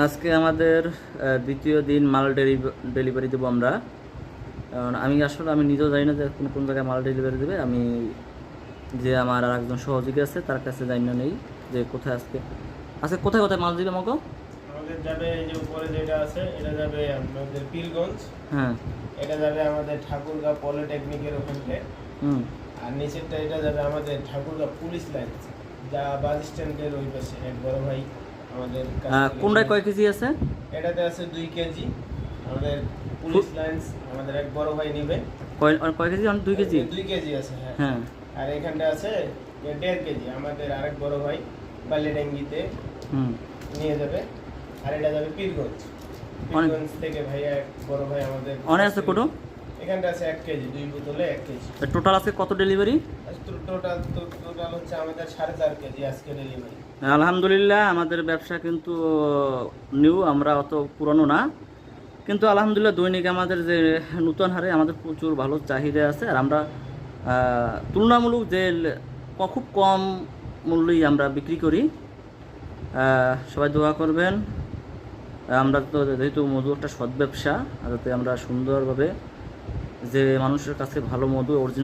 আজকে আমাদের দ্বিতীয় দিন মাল ডেলিভারি দেবো আমরা। কারণ আমি নিজেও জানি না যে কোন কোন জায়গায় মাল ডেলিভারি দেবে। আমি যে আমার আর একজন সহযোগী আছে তার কাছে জানি না নেই যে কোথায় আজকে আজকে কোথায় কোথায় মাল দিবে মতো। আমাদের যাবে এই যে উপরে যেটা আছে এটা যাবে আমাদের পীরগঞ্জ। হ্যাঁ। এটা যাবে আমাদের ঠাকুরগাঁও পলিটেকনিকের ওখানে। হুম। আর নিচেরটা এটা যাবে আমাদের ঠাকুরগাঁও পুলিশ লাইন, যা বাস স্ট্যান্ডের ওই পাশে। এক বড় ভাই আমাদের কোনটায় কয় কেজি আছে? এটাতে আছে 2 কেজি। আমাদের পুলিশ লাইন্স আমাদের এক বড় ভাই নেবে। কয় কয় কেজি? 2 কেজি। 2 কেজি আছে, হ্যাঁ। হ্যাঁ। আর এখানটা আছে 1.5 কেজি। আমাদের আরেক বড় ভাই বালিডাঙ্গিতে নিয়ে যাবে। আর এটা যাবে পীরগঞ্জ থেকে ভাইয়া এক বড় ভাই আমাদের অনেক আছে কোটো। এখানটা আছে 1 কেজি, 2 বোতলে 1 কেজি। টোটাল আছে কত ডেলিভারি? টোটাল হচ্ছে আমাদের 4.5 কেজি আজকে ডেলিভারি। আলহামদুলিল্লাহ আমাদের ব্যবসা কিন্তু নিউ, আমরা অত পুরনো না, কিন্তু আলহামদুলিল্লাহ দৈনিক আমাদের যে নতুন হারে আমাদের প্রচুর ভালো চাহিদা আছে। আর আমরা তুলনামূলক যে খুব কম মূল্যেই আমরা বিক্রি করি। সবাই দোয়া করবেন। আমরা তো যেহেতু মধু একটা সৎ ব্যবসা, যাতে আমরা সুন্দরভাবে যে মানুষের কাছে ভালো মধু অরিজিনাল